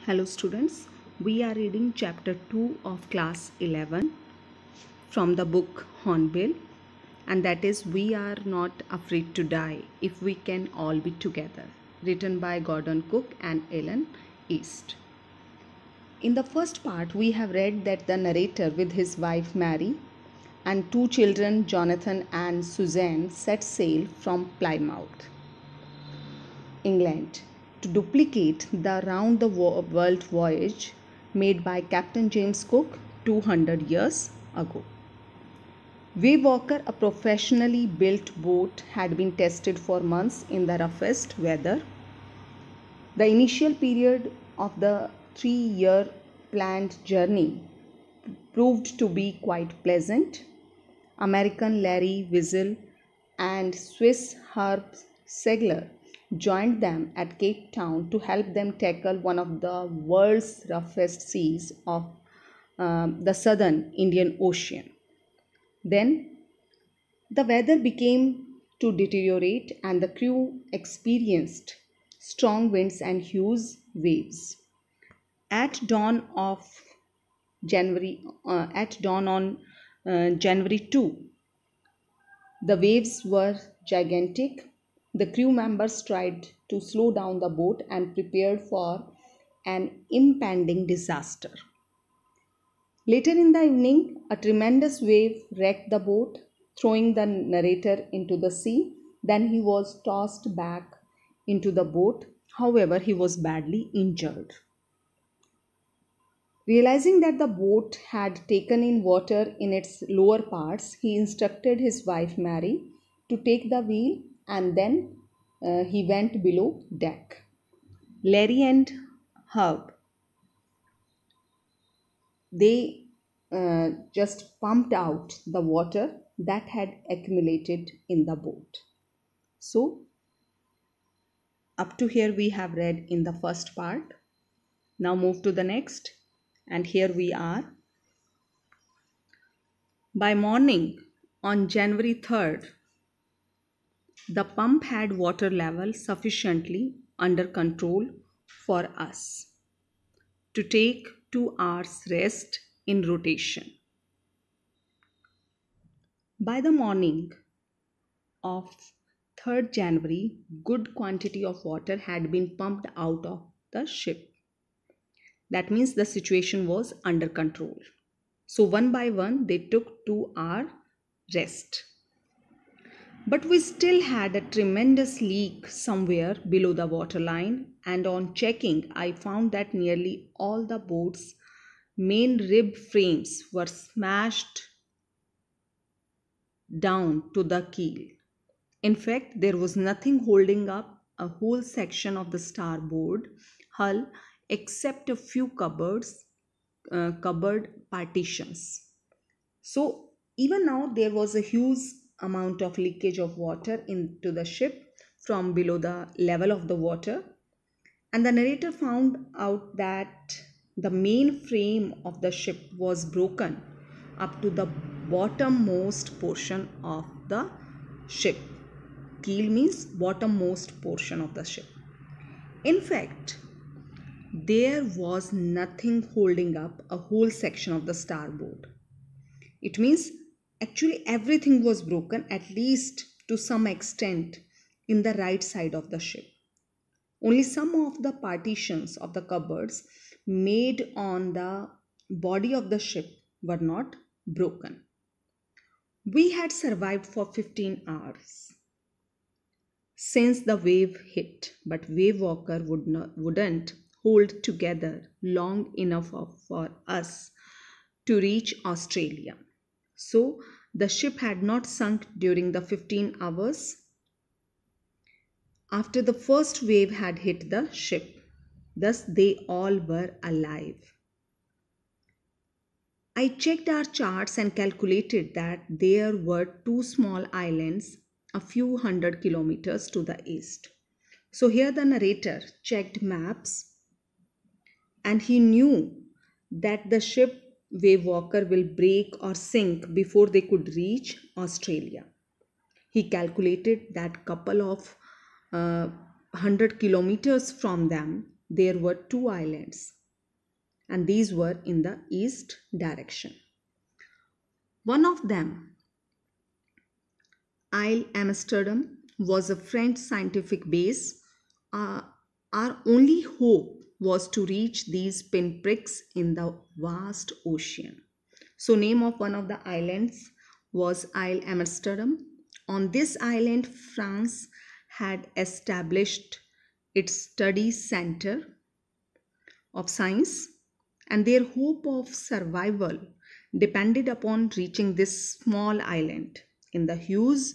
Hello students, we are reading chapter 2 of class 11 from the book Hornbill, and that is We Are Not Afraid to Die If We Can All Be Together, written by Gordon Cook and Ellen East. In the first part, we have read that the narrator with his wife Mary and two children Jonathan and Suzanne set sail from Plymouth, England, to duplicate the round the world voyage made by Captain James Cook 200 years ago. Wave Walker, a professionally built boat, had been tested for months in the roughest weather. The initial period of the 3-year planned journey proved to be quite pleasant. American Larry Wiesel and Swiss Herb Segler joined them at Cape Town to help them tackle one of the world's roughest seas of the southern Indian Ocean. Then the weather began to deteriorate and the crew experienced strong winds and huge waves. At dawn on January 2, the waves were gigantic. The crew members tried to slow down the boat and prepared for an impending disaster. Later in the evening, a tremendous wave wrecked the boat, throwing the narrator into the sea. Then he was tossed back into the boat. However, he was badly injured. Realizing that the boat had taken in water in its lower parts, he instructed his wife Mary to take the wheel, and then he went below deck. Larry and Herb, they just pumped out the water that had accumulated in the boat. So, up to here we have read in the first part. Now move to the next, and here we are. By morning on January 3rd, the pump had water level sufficiently under control for us to take 2 hours rest in rotation. By the morning of 3rd January, good quantity of water had been pumped out of the ship. That means the situation was under control. So one by one they took 2 hour rest. But we still had a tremendous leak somewhere below the waterline, and on checking, I found that nearly all the boat's main rib frames were smashed down to the keel. In fact, there was nothing holding up a whole section of the starboard hull except a few cupboard partitions. So even now there was a huge amount of leakage of water into the ship from below the level of the water, and the narrator found out that the main frame of the ship was broken up to the bottommost portion of the ship. Keel means bottommost portion of the ship. In fact, there was nothing holding up a whole section of the starboard. It means actually everything was broken, at least to some extent, in the right side of the ship. Only some of the partitions of the cupboards made on the body of the ship were not broken. We had survived for 15 hours since the wave hit, but Wave Walker wouldn't hold together long enough for us to reach Australia. So the ship had not sunk during the 15 hours after the first wave had hit the ship. Thus they all were alive. I checked our charts and calculated that there were 2 small islands a few hundred kilometers to the east. So here the narrator checked maps, and he knew that the ship Wave Walker will break or sink before they could reach Australia. He calculated that couple of 100 kilometers from them there were two islands, and these were in the east direction. One of them, Isle Amsterdam, was a French scientific base. Uh, our only hope was to reach these pinpricks in the vast ocean. So, name of one of the islands was Isle Amsterdam. On this island, France had established its study center of science, and their hope of survival depended upon reaching this small island in the huge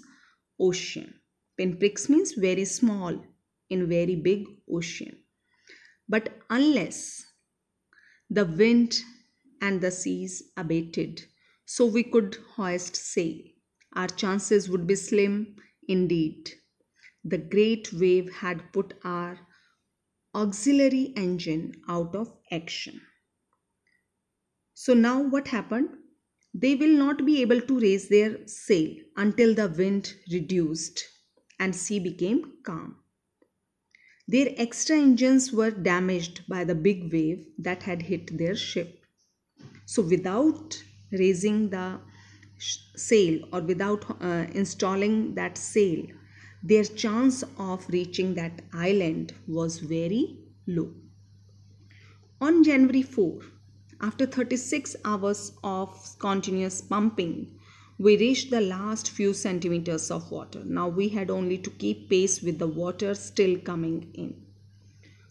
ocean. Pinpricks means very small in very big ocean. But unless the wind and the seas abated, so we could hoist sail, our chances would be slim indeed. The great wave had put our auxiliary engine out of action. So now what happened? They will not be able to raise their sail until the wind reduced and sea became calm. Their extra engines were damaged by the big wave that had hit their ship. So without raising the sail or without installing that sail, their chance of reaching that island was very low. On January 4, after 36 hours of continuous pumping, we reached the last few centimeters of water. Now we had only to keep pace with the water still coming in.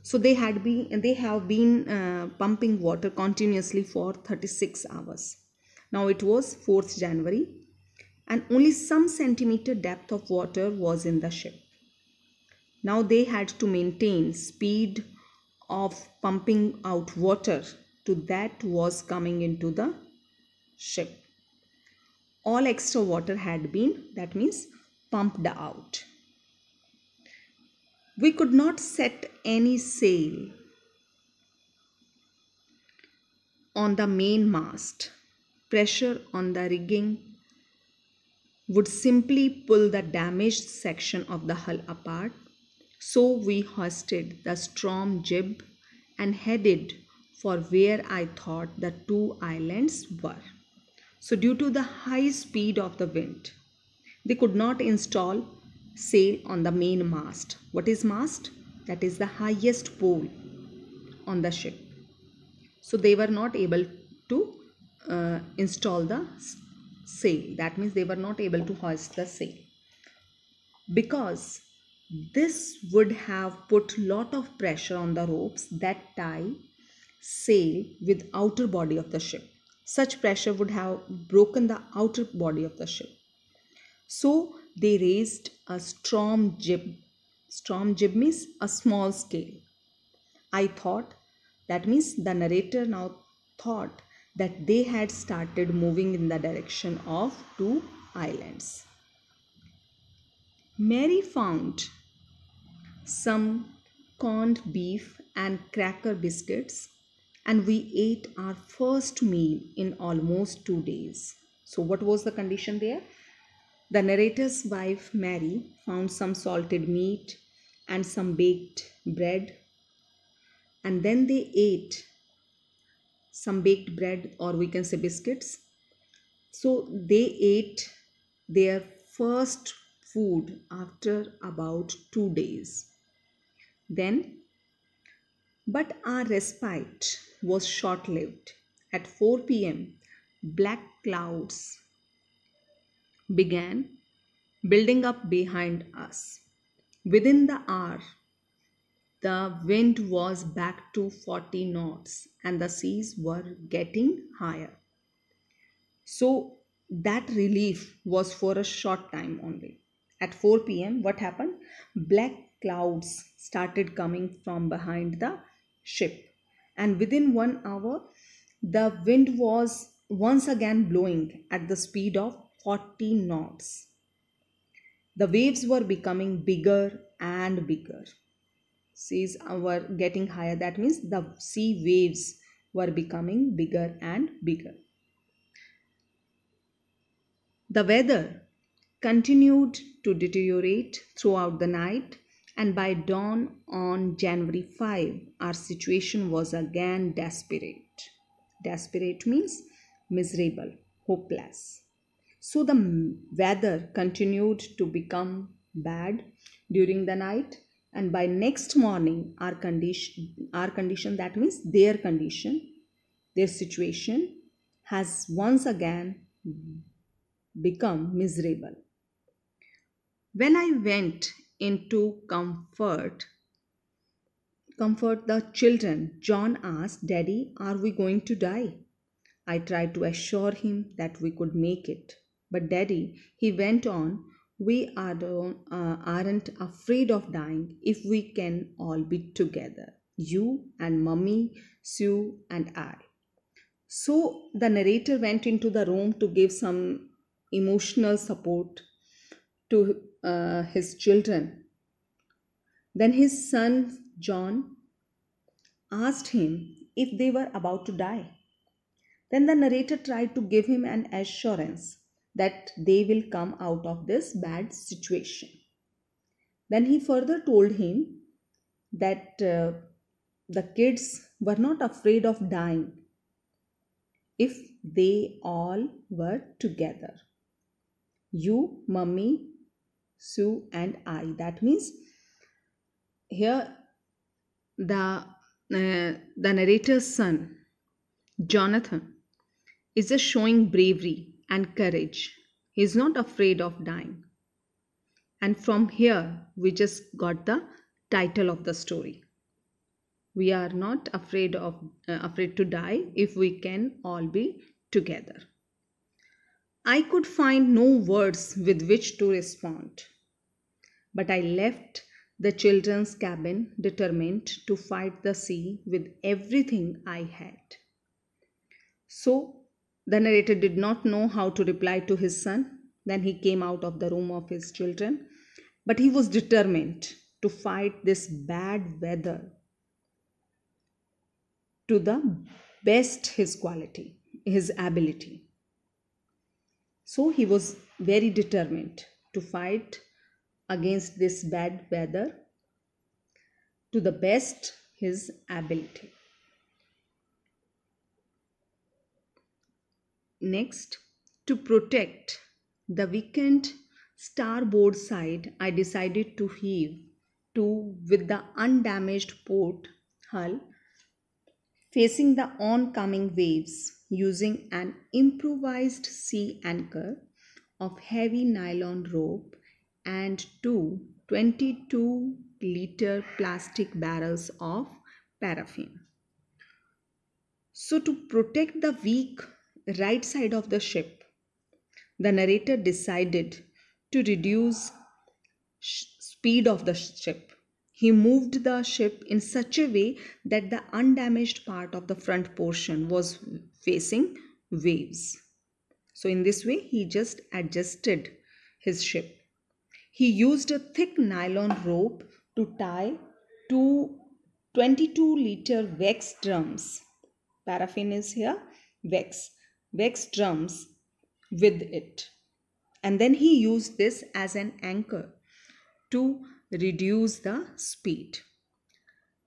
So they have been pumping water continuously for 36 hours. Now it was 4th January and only some centimeter depth of water was in the ship. Now they had to maintain speed of pumping out water to that was coming into the ship. All extra water had been, that means, pumped out. We could not set any sail on the main mast. Pressure on the rigging would simply pull the damaged section of the hull apart. So we hoisted the storm jib and headed for where I thought the two islands were. So due to the high speed of the wind, they could not install sail on the main mast. What is mast? That is the highest pole on the ship. So they were not able to install the sail. That means they were not able to hoist the sail, because this would have put lot of pressure on the ropes that tie sail with outer body of the ship. Such pressure would have broken the outer body of the ship. So they raised a storm jib. Storm jib means a small scale. I thought, that means the narrator now thought that they had started moving in the direction of two islands. Mary found some corned beef and cracker biscuits, and we ate our first meal in almost 2 days. So what was the condition there? The narrator's wife Mary found some salted meat and some baked bread, and then they ate some baked bread, or we can say biscuits. So they ate their first food after about 2 days. Then, but our respite was short lived. At 4 p.m., black clouds began building up behind us. Within the hour, the wind was back to 40 knots and the seas were getting higher. So that relief was for a short time only. At 4 p.m., what happened? Black clouds started coming from behind the ship, and within 1 hour, the wind was once again blowing at the speed of 40 knots. The waves were becoming bigger and bigger. Seas were getting higher. That means the sea waves were becoming bigger and bigger. The weather continued to deteriorate throughout the night, And by dawn on January 5, our situation was again desperate. Desperate means miserable, hopeless. So the weather continued to become bad during the night, and by next morning our condition, that means their situation has once again become miserable. When I went in to comfort the children, John asked, "Daddy, are we going to die?" I tried to assure him that we could make it. "But Daddy," he went on, aren't afraid of dying if we can all be together. You and Mummy, Sue, and I." So the narrator went into the room to give some emotional support to his children. Then his son John asked him if they were about to die. Then the narrator tried to give him an assurance that they will come out of this bad situation. Then he further told him that the kids were not afraid of dying if they all were together. You, Mummy, Sue, and I. That means here the narrator's son, Jonathan, is just showing bravery and courage. He is not afraid of dying. And from here, we just got the title of the story. We are not afraid to die if we can all be together. I could find no words with which to respond, but I left the children's cabin determined to fight the sea with everything I had. So the narrator did not know how to reply to his son. Then he came out of the room of his children, but he was determined to fight this bad weather to the best his ability. So he was very determined to fight against this bad weather to the best his ability. Next, to protect the weakened starboard side, I decided to heave to with the undamaged port hull facing the oncoming waves using an improvised sea anchor of heavy nylon rope and two 22-liter plastic barrels of paraffin. So, to protect the weak right side of the ship, the narrator decided to reduce speed of the ship. He moved the ship in such a way that the undamaged part of the front portion was facing waves. So in this way, he just adjusted his ship. He used a thick nylon rope to tie two 22-liter wax drums. Paraffin is here, wax drums with it. And then he used this as an anchor to reduce the speed.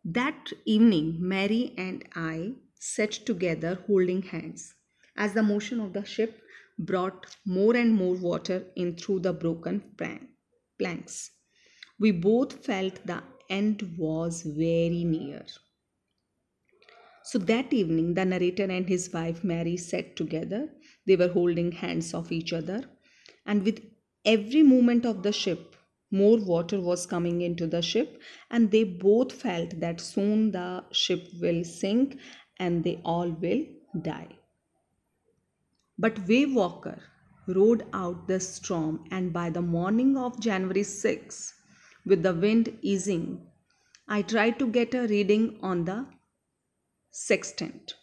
That evening, Mary and I sat together holding hands as the motion of the ship brought more and more water in through the broken planks. We both felt the end was very near. So that evening, the narrator and his wife Mary sat together. They were holding hands of each other, and with every movement of the ship, more water was coming into the ship, and they both felt that soon the ship will sink and they all will die. But Wave Walker rode out the storm, and by the morning of January 6, with the wind easing, I tried to get a reading on the sextant.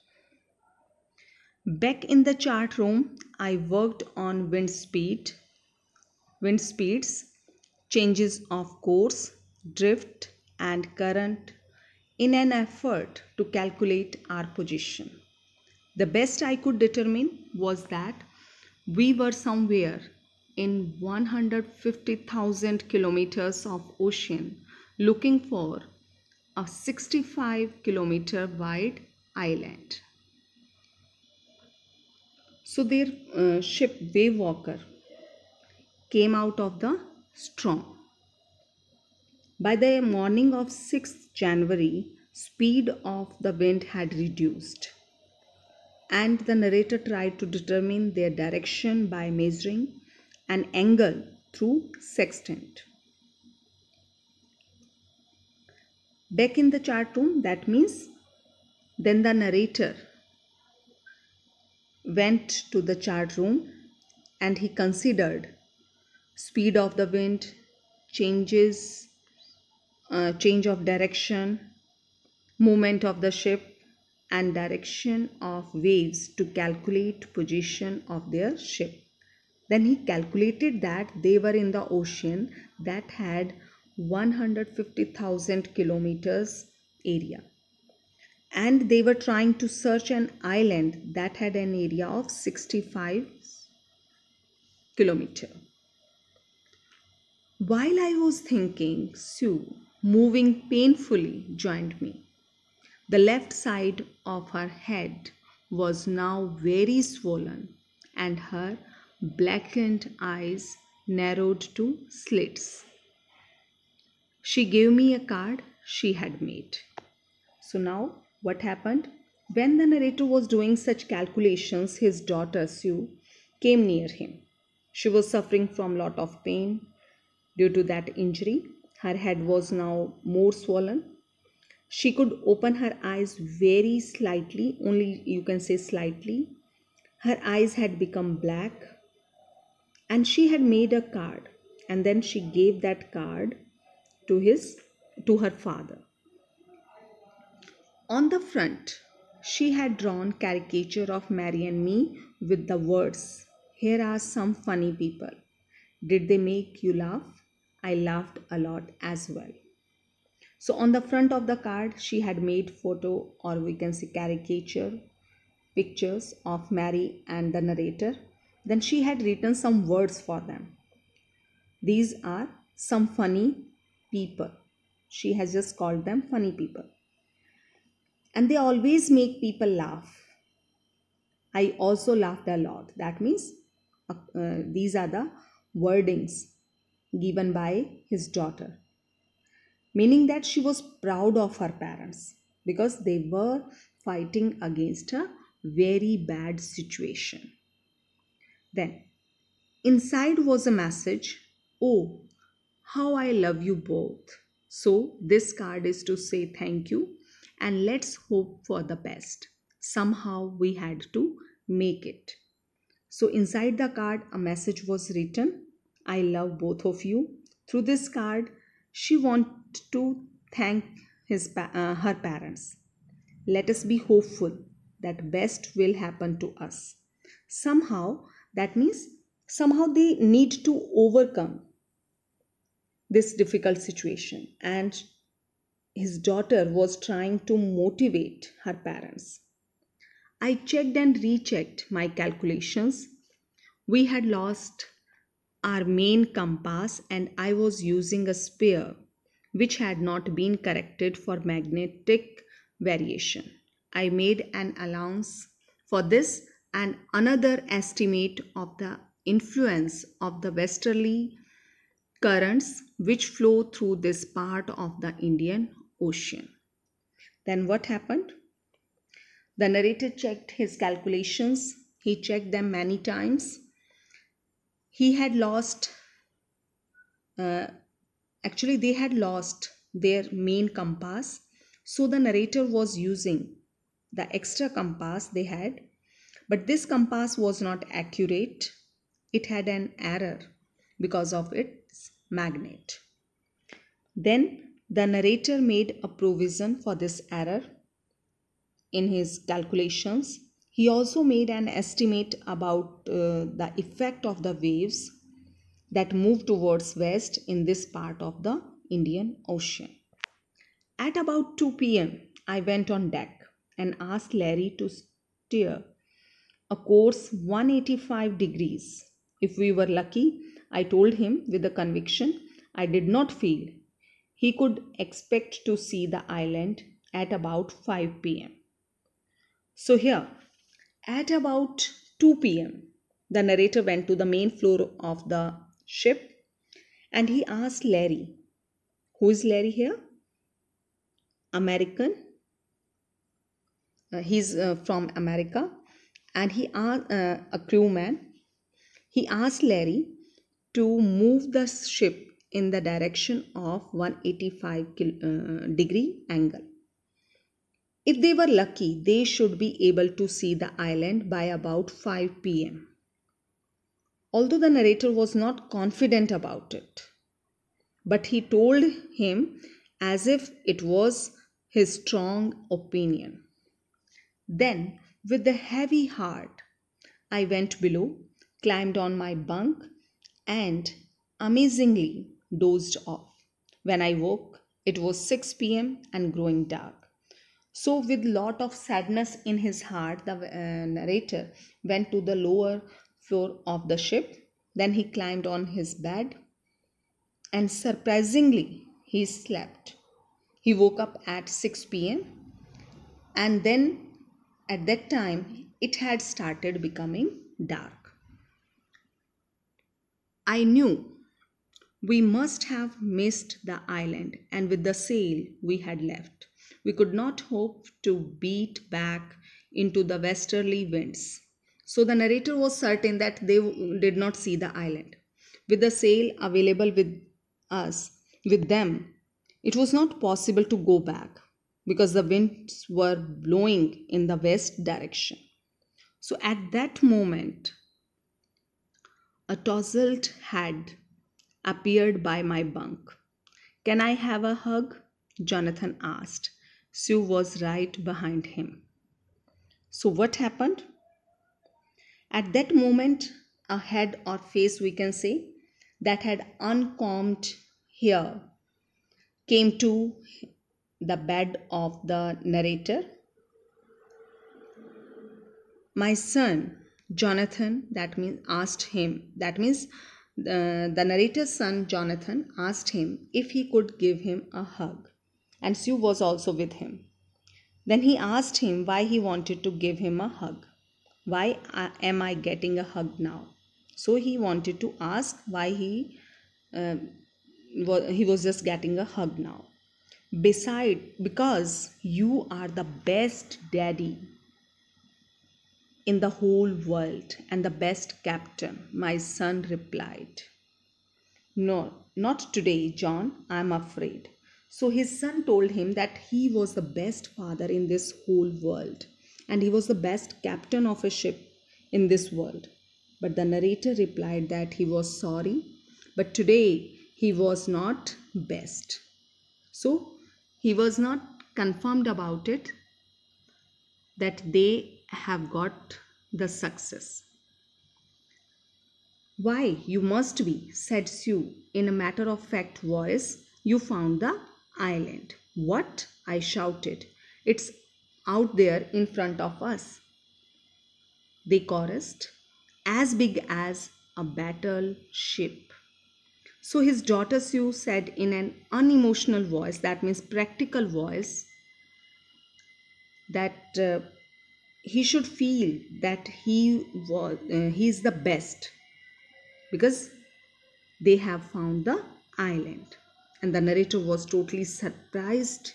Back in the chart room, I worked on wind speeds, changes of course, drift, and current in an effort to calculate our position. The best I could determine was that we were somewhere in 150,000 kilometers of ocean looking for a 65-kilometer wide island. So their ship Wavewalker came out of the storm. By the morning of 6th January, speed of the wind had reduced, and the narrator tried to determine their direction by measuring an angle through sextant. Back in the chart room, that means then the narrator went to the chart room and he considered speed of the wind, changes, change of direction, movement of the ship, and direction of waves to calculate position of their ship. Then he calculated that they were in the ocean that had 150,000 kilometers area, and they were trying to search an island that had an area of 65 kilometer. While I was thinking, Sue, moving painfully, joined me. The left side of her head was now very swollen, and her blackened eyes narrowed to slits. She gave me a card she had made. So now what happened? When the narrator was doing such calculations, his daughter Sue came near him. She was suffering from a lot of pain due to that injury. Her head was now more swollen. She could open her eyes very slightly, only you can say slightly. Her eyes had become black, and she had made a card, and then she gave that card to her father. On the front, she had drawn caricature of Mary and me with the words, "Here are some funny people. Did they make you laugh? I laughed a lot as well." So on the front of the card, she had made photo, or we can say caricature, pictures of Mary and the narrator. Then she had written some words for them. These are some funny people. She has just called them funny people. And they always make people laugh. I also laughed a lot. That means these are the wordings given by his daughter, meaning that she was proud of her parents because they were fighting against a very bad situation. Then inside was a message, "Oh, how I love you both." So this card is to say thank you and let's hope for the best. Somehow we had to make it. So inside the card a message was written, "I love both of you." Through this card she wanted to thank her parents. Let us be hopeful that best will happen to us. Somehow, that means somehow they need to overcome this difficult situation, and his daughter was trying to motivate her parents. I checked and rechecked my calculations. We had lost our main compass, and I was using a spare which had not been corrected for magnetic variation. I made an allowance for this and another estimate of the influence of the westerly currents which flow through this part of the Indian Ocean. Then what happened? The narrator checked his calculations. He checked them many times. He had lost, they had lost their main compass. So the narrator was using the extra compass they had, but this compass was not accurate. It had an error because of its magnet. Then the narrator made a provision for this error in his calculations. He also made an estimate about the effect of the waves that move towards west in this part of the Indian Ocean. At about 2 p.m., I went on deck and asked Larry to steer a course 185 degrees. If we were lucky, I told him with a conviction I did not feel he could expect to see the island at about 5 p.m. So, here, at about 2 p.m., the narrator went to the main floor of the ship and he asked Larry. Who is Larry here? American. He's from America, and he asked a crewman. He asked Larry to move the ship in the direction of 185 degree angle. If they were lucky, they should be able to see the island by about 5 p.m. Although the narrator was not confident about it, but he told him as if it was his strong opinion. Then, with a heavy heart, I went below, climbed on my bunk, and amazingly dozed off. When I woke, it was 6 p.m. and growing dark. So, with lot of sadness in his heart, the narrator went to the lower floor of the ship. Then he climbed on his bed, and surprisingly, he slept. He woke up at 6 p.m. and then at that time it had started becoming dark. I knew we must have missed the island, and with the sail we had left, we could not hope to beat back into the westerly winds. So the narrator was certain that they did not see the island. With the sail available with them, it was not possible to go back because the winds were blowing in the west direction. So at that moment, a tousled head appeared by my bunk. "Can I have a hug?" Jonathan asked. Sue was right behind him. So what happened? At that moment, a head or face, we can say, that had uncombed hair came to the bed of the narrator. "My son, Jonathan," that means asked him. That means the narrator's son, Jonathan, asked him if he could give him a hug. And Sue was also with him. Then he asked him why he wanted to give him a hug. Why am I getting a hug now? So he wanted to ask why he was just getting a hug now. Because you are the best daddy in the whole world and the best captain, my son replied. "No, not today, John, I'm afraid." So his son told him that he was the best father in this whole world and he was the best captain of a ship in this world. But the narrator replied that he was sorry, but today he was not best. So he was not confirmed about it that they have got the success. "Why, you must be," said Sue in a matter of fact voice. "You found the island." "What?" I shouted. "It's out there in front of us," they chorused. "As big as a battleship." So his daughter Sue said in an unemotional voice, that means practical voice, that he should feel that he's the best because they have found the island. And the narrator was totally surprised.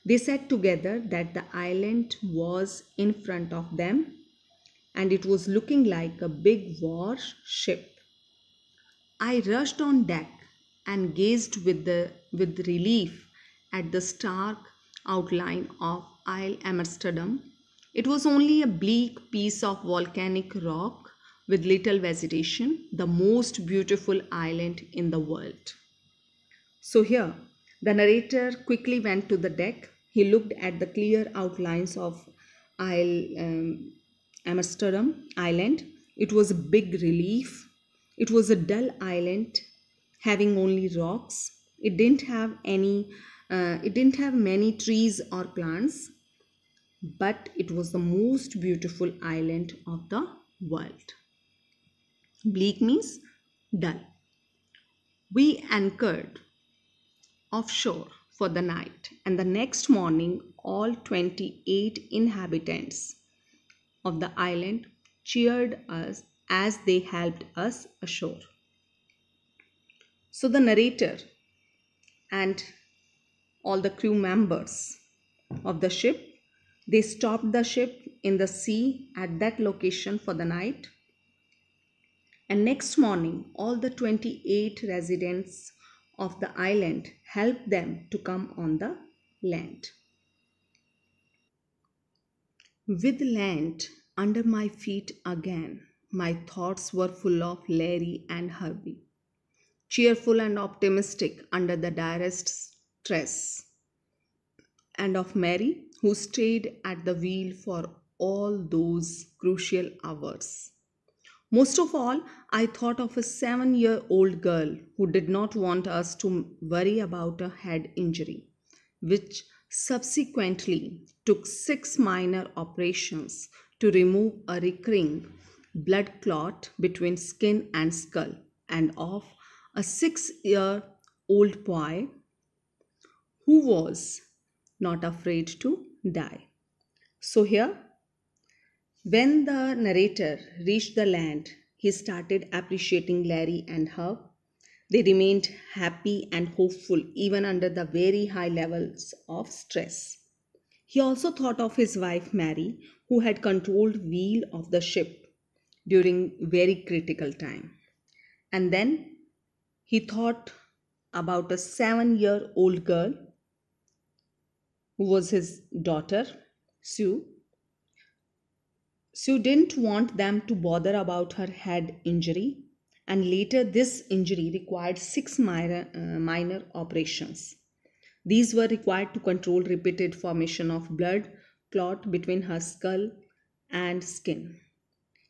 They said together that the island was in front of them and it was looking like a big war ship. I rushed on deck and gazed with relief at the stark outline of Isle Amsterdam. It was only a bleak piece of volcanic rock with little vegetation, the most beautiful island in the world. So here, the narrator quickly went to the deck. He looked at the clear outlines of Isle Amsterdam Island. It was a big relief. It was a dull island having only rocks. It didn't have many trees or plants, but it was the most beautiful island of the world. Bleak means dull. We anchored offshore for the night, and the next morning, all 28 inhabitants of the island cheered us as they helped us ashore. So, the narrator and all the crew members of the ship, they stopped the ship in the sea at that location for the night, and next morning all the 28 residents of the island helped them to come on the land. With land under my feet again, my thoughts were full of Larry and Herbie, cheerful and optimistic under the direst stress, and of Mary, who stayed at the wheel for all those crucial hours. Most of all, I thought of a 7-year-old girl who did not want us to worry about a head injury, which subsequently took 6 minor operations to remove a recurring blood clot between skin and skull, and of a 6-year-old boy who was not afraid to die. So, here, when the narrator reached the land, he started appreciating Larry and Herb. They remained happy and hopeful even under the very high levels of stress. He also thought of his wife Mary, who had controlled wheel of the ship during very critical time. And then he thought about a 7-year-old girl who was his daughter, Sue. Sue didn't want them to bother about her head injury, and later this injury required 6 minor operations. These were required to control repeated formation of blood clot between her skull and skin.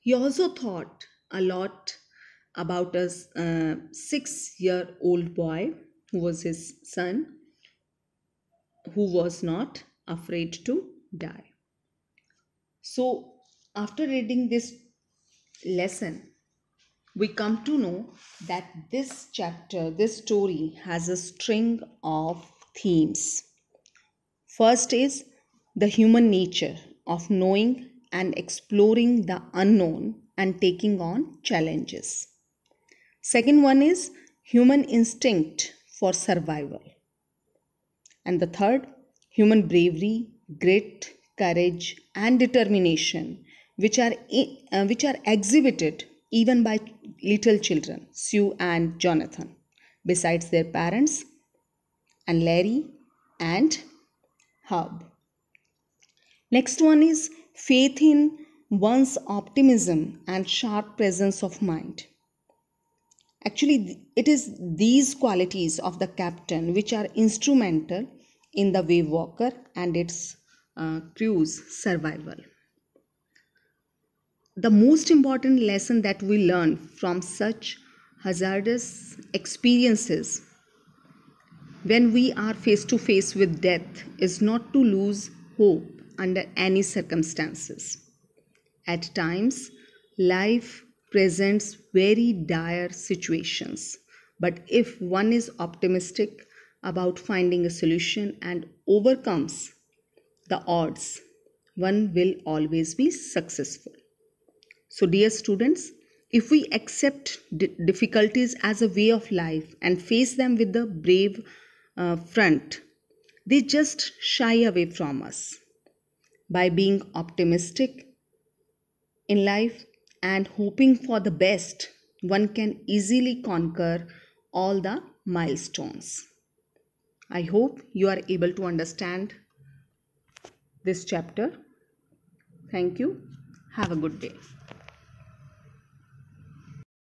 He also thought a lot about a 6-year-old boy who was his son, who was not afraid to die. So, after reading this lesson, we come to know that this chapter, this story has a string of themes. First is the human nature of knowing and exploring the unknown and taking on challenges. Second one is human instinct for survival. And the third, human bravery, grit, courage, and determination, which are exhibited even by little children, Sue and Jonathan, besides their parents, and Larry and Herb. Next one is faith in one's optimism and sharp presence of mind. Actually, it is these qualities of the captain which are instrumental in the Wave Walker and its crew's survival. The most important lesson that we learn from such hazardous experiences when we are face to face with death is not to lose hope under any circumstances. At times, life presents very dire situations, but if one is optimistic about finding a solution and overcomes the odds, one will always be successful. So, dear students, if we accept difficulties as a way of life and face them with the brave front, they just shy away from us. By being optimistic in life and hoping for the best, one can easily conquer all the milestones. I hope you are able to understand this chapter. Thank you. Have a good day.